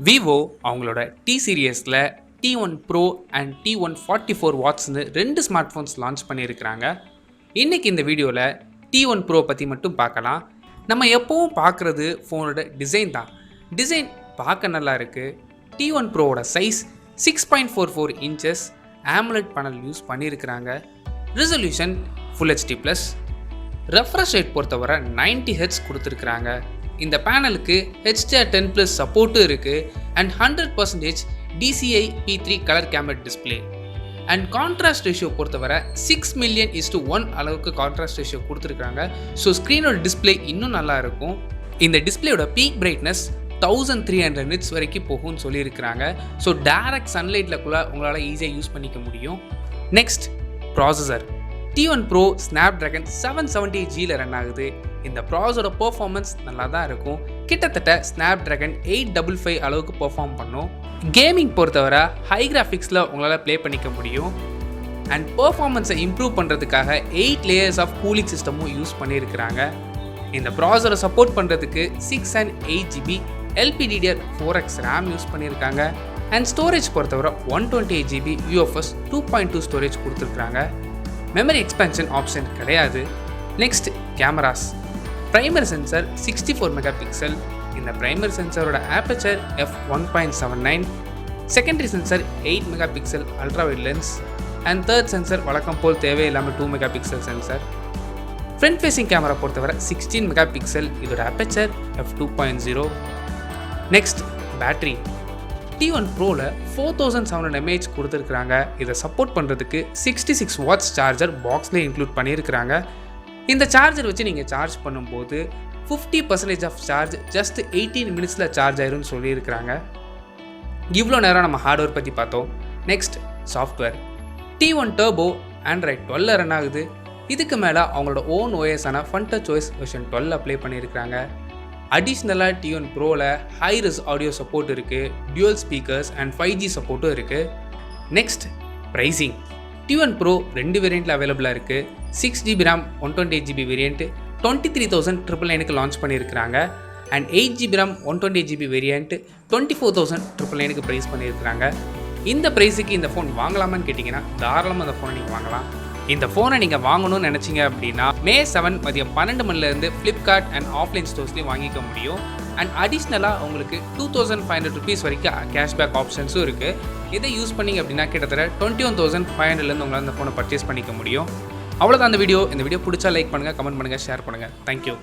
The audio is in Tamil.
Vivo அவங்களோட T சீரியஸில் T1 Pro and T1 44 வாட்ஸ்னு 2 smart phones launch பண்ணியிருக்கிறாங்க. இன்றைக்கி இந்த வீடியோவில் T1 Pro பற்றி மட்டும் பார்க்கலாம். நம்ம எப்போவும் பார்க்குறது ஃபோனோட டிசைன் தான். டிசைன் பார்க்க நல்லா இருக்குது. T1 Proவோட size 6.44 inches AMOLED panel use பண்ணியிருக்கிறாங்க. Resolution Full HD+. Refresh rate பொறுத்தவரை 90 Hz கொடுத்துருக்குறாங்க. இந்த பேனலுக்கு HDR10+ சப்போர்ட்டும் இருக்குது and 100% DCI P3 colour camera display. And contrast ratio பொறுத்தவரை 6:1 அளவுக்கு கான்ட்ராஸ்ட் ரேஷியோ கொடுத்துருக்காங்க. ஸோ ஸ்க்ரீனோட டிஸ்பிளே இன்னும் நல்லா இருக்கும். இந்த டிஸ்பிளேயோட பீக் பிரைட்னஸ் 1300 nits வரைக்கும் போகும்னு சொல்லியிருக்கிறாங்க. ஸோ டைரக்ட் சன்லைட்டில் கூட உங்களால் ஈஸியாக யூஸ் பண்ணிக்க முடியும். Next processor T1 Pro Snapdragon 778Gல ரன் ஆகுது. இந்த ப்ராசஸரோட பெர்ஃபார்மன்ஸ் நல்லா தான் இருக்கும். கிட்டத்தட்ட Snapdragon 855 அளவுக்கு பெர்ஃபார்ம் பண்ணும். கேமிங் பொறுத்தவரை ஹை கிராஃபிக்ஸில் உங்களால் ப்ளே பண்ணிக்க முடியும். அண்ட் பெர்ஃபார்மன்ஸை இம்ப்ரூவ் பண்ணுறதுக்காக 8 லேயர்ஸ் ஆஃப் கூலிங் சிஸ்டமும் யூஸ் பண்ணியிருக்கிறாங்க. இந்த ப்ராசஸரை சப்போர்ட் பண்ணுறதுக்கு 6 and 8GB LPDDR4X RAM use பண்ணியிருக்காங்க. அண்ட் ஸ்டோரேஜ் பொறுத்தவரை 128GB UFS 2.2 ஸ்டோரேஜ் கொடுத்துருக்குறாங்க. மெமரி எக்ஸ்பேன்ஷன் ஆப்ஷன் கிடையாது. Next cameras. Primary sensor 64 megapixel. இந்த பிரைமரி சென்சரோட aperture f1.79. Secondary sensor 8 megapixel ultra wide lens. And third sensor வழக்கம் போல் தேவையில்லாமல் 2 megapixel sensor. Front facing camera பொறுத்தவரை 16 மெகாபிக்சல். இதோட aperture f2.0. Next battery. T1 Proவில் 4700 mAh கொடுத்துருக்குறாங்க. இதை சப்போர்ட் பண்ணுறதுக்கு 66 வாட்ஸ் சார்ஜர் பாக்ஸ்லேயே இன்க்ளூட் பண்ணியிருக்கிறாங்க. இந்த சார்ஜர் வச்சு நீங்கள் சார்ஜ் பண்ணும்போது 50% ஆஃப் சார்ஜ் ஜஸ்ட் 18 மினிட்ஸில் சார்ஜ் ஆயிரும்னு சொல்லியிருக்கிறாங்க. இவ்வளோ நேரம் நம்ம ஹார்ட்வேர் பற்றி பார்த்தோம். Next software. T1 Turbo Android 12 run ஆகுது. இதுக்கு மேலே அவங்களோட ஓன் OS-ஆன FunTouchOS வெர்ஷன் 12 அப்ளை பண்ணியிருக்கிறாங்க. அடிஷ்னலாக T1 Proவில் ஹை-ரிஸ் ஆடியோ சப்போர்ட் இருக்குது. டியூவல் ஸ்பீக்கர்ஸ் அண்ட் 5G சப்போர்ட்டும் இருக்குது. Next pricing. T1 Pro 2 வேரியண்ட்டில் அவைலபிளாக இருக்குது. 6GB RAM 128GB வேரியண்ட் 23,999க்கு லான்ச் பண்ணியிருக்கிறாங்க. And 8GB RAM 128GB variant 24,999க்கு ப்ரைஸ் பண்ணியிருக்கிறாங்க. இந்த ப்ரைஸுக்கு இந்த ஃபோன் வாங்கலாமான்னு கேட்டிங்கன்னா தாராளமாக அந்த ஃபோனை நீங்கள் வாங்கலாம். இந்த ஃபோனை நீங்கள் வாங்கணும்னு நினச்சிங்க அப்படின்னா May 7 மதியம் 12 மணிலேருந்து ஃப்ளிப்கார்ட் அண்ட் ஆஃப்லைன் ஸ்டோர்ஸ்லேயும் வாங்கிக்க முடியும். அண்ட் அடிஷ்னலாக உங்களுக்கு 2500 rupees வரைக்கும் கேஷ்பேக் ஆப்ஷன்ஸும் இருக்குது. இதை யூஸ் பண்ணிங்க அப்படின்னா கிட்டத்தட்ட 21,500லேருந்து உங்களால் அந்த ஃபோனை பர்ச்சேஸ் பண்ணிக்க முடியும். அவ்வளோதான் இந்த வீடியோ. இந்த வீடியோ பிடிச்சா லைக் பண்ணுங்கள், கமெண்ட் பண்ணுங்கள், ஷேர் பண்ணுங்கள். தேங்க்யூ.